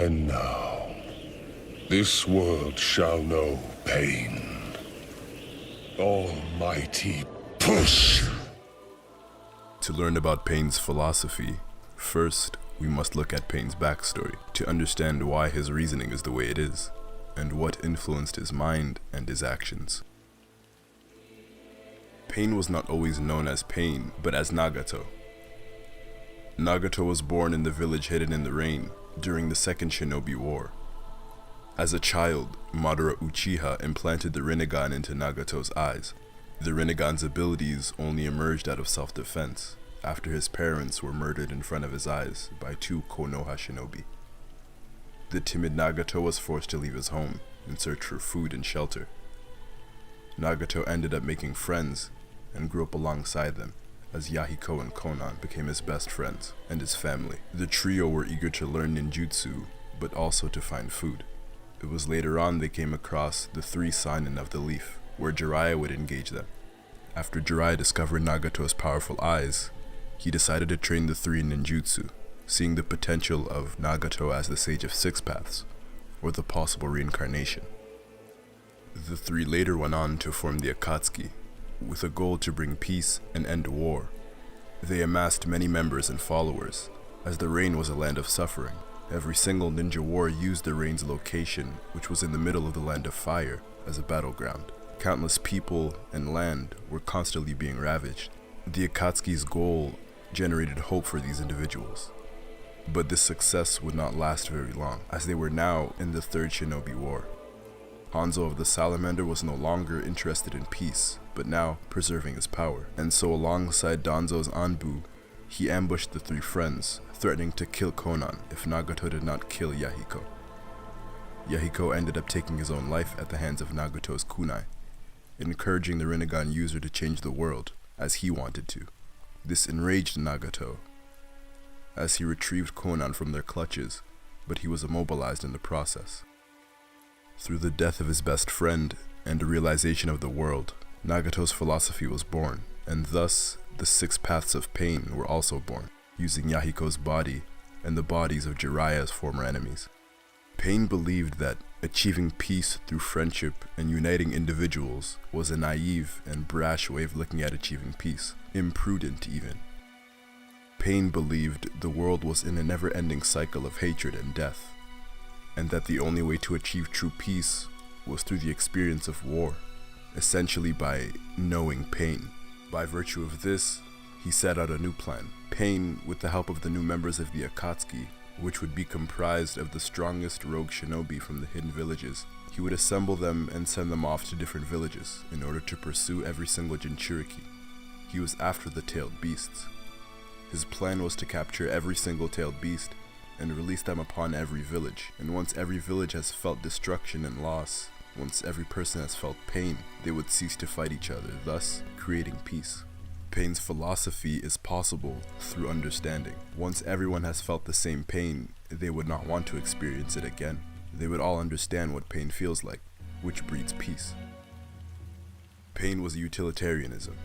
And now, this world shall know pain. Almighty push! To learn about Pain's philosophy, first we must look at Pain's backstory to understand why his reasoning is the way it is, and what influenced his mind and his actions. Pain was not always known as Pain, but as Nagato. Nagato was born in the village hidden in the rain during the Second Shinobi War. As a child, Madara Uchiha implanted the Rinnegan into Nagato's eyes. The Rinnegan's abilities only emerged out of self-defense after his parents were murdered in front of his eyes by two Konoha shinobi. The timid Nagato was forced to leave his home in search for food and shelter. Nagato ended up making friends and grew up alongside them, as Yahiko and Konan became his best friends and his family. The trio were eager to learn ninjutsu, but also to find food. It was later on they came across the three Sanin of the Leaf, where Jiraiya would engage them. After Jiraiya discovered Nagato's powerful eyes, he decided to train the three in ninjutsu, seeing the potential of Nagato as the Sage of Six Paths, or the possible reincarnation. The three later went on to form the Akatsuki, with a goal to bring peace and end war. They amassed many members and followers, as the Rain was a land of suffering. Every single ninja war used the Rain's location, which was in the middle of the Land of Fire, as a battleground. Countless people and land were constantly being ravaged. The Akatsuki's goal generated hope for these individuals. But this success would not last very long, as they were now in the Third Shinobi War. Hanzo of the Salamander was no longer interested in peace, but now preserving his power. And so alongside Danzo's Anbu, he ambushed the three friends, threatening to kill Konan if Nagato did not kill Yahiko. Yahiko ended up taking his own life at the hands of Nagato's kunai, encouraging the Rinnegan user to change the world as he wanted to. This enraged Nagato, as he retrieved Konan from their clutches, but he was immobilized in the process. Through the death of his best friend and a realization of the world, Nagato's philosophy was born, and thus the Six Paths of Pain were also born, using Yahiko's body and the bodies of Jiraiya's former enemies. Pain believed that achieving peace through friendship and uniting individuals was a naive and brash way of looking at achieving peace, imprudent even. Pain believed the world was in a never-ending cycle of hatred and death, and that the only way to achieve true peace was through the experience of war, essentially by knowing pain. By virtue of this, he set out a new plan. Pain, with the help of the new members of the Akatsuki, which would be comprised of the strongest rogue shinobi from the hidden villages, he would assemble them and send them off to different villages in order to pursue every single Jinchuriki. He was after the tailed beasts. His plan was to capture every single tailed beast and release them upon every village, and once every village has felt destruction and loss, once every person has felt pain, they would cease to fight each other, thus creating peace. Pain's philosophy is possible through understanding. Once everyone has felt the same pain, they would not want to experience it again. They would all understand what pain feels like, which breeds peace. Pain was utilitarianism,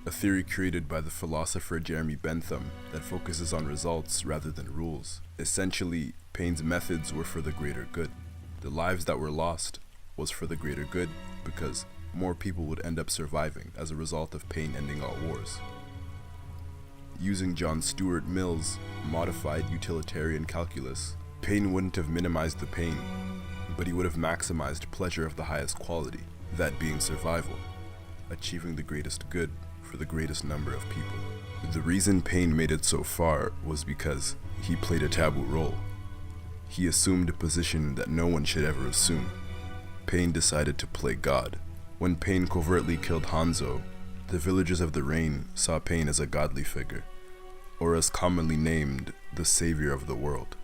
a theory created by the philosopher Jeremy Bentham that focuses on results rather than rules. Essentially, Pain's methods were for the greater good. The lives that were lost was for the greater good because more people would end up surviving as a result of Pain ending all wars. Using John Stuart Mill's modified utilitarian calculus, Pain wouldn't have minimized the pain, but he would have maximized pleasure of the highest quality, that being survival, achieving the greatest good for the greatest number of people. The reason Pain made it so far was because he played a taboo role. He assumed a position that no one should ever assume. Pain decided to play God. When Pain covertly killed Hanzo, the villagers of the Rain saw Pain as a godly figure, or as commonly named, the savior of the world.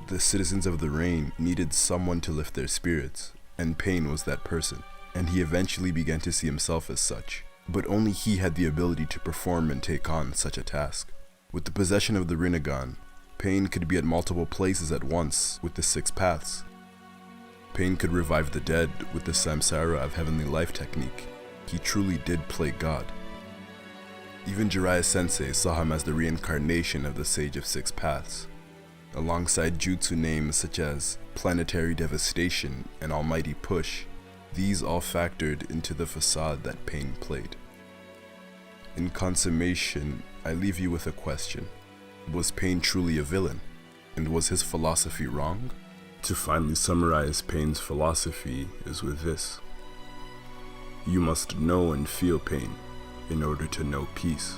The citizens of the Rain needed someone to lift their spirits, and Pain was that person, and he eventually began to see himself as such. But only he had the ability to perform and take on such a task. With the possession of the Rinnegan, Pain could be at multiple places at once with the Six Paths. Pain could revive the dead with the Samsara of Heavenly Life technique. He truly did play God. Even Jiraiya Sensei saw him as the reincarnation of the Sage of Six Paths, Alongside jutsu names such as Planetary Devastation and Almighty Push, these all factored into the facade that Pain played. In consummation, I leave you with a question. Was Pain truly a villain? And was his philosophy wrong? To finally summarize Pain's philosophy is with this. You must know and feel pain in order to know peace.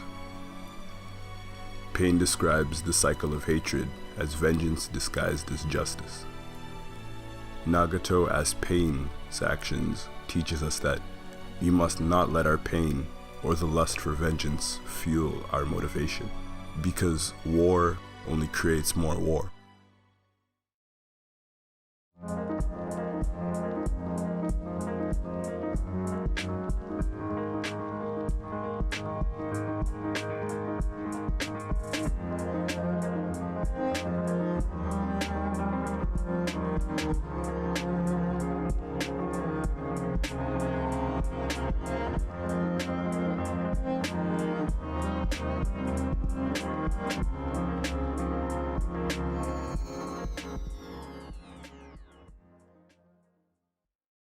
Pain describes the cycle of hatred as vengeance disguised as justice. Nagato as Pain's actions teaches us that we must not let our pain or the lust for vengeance fuel our motivation, because war only creates more war.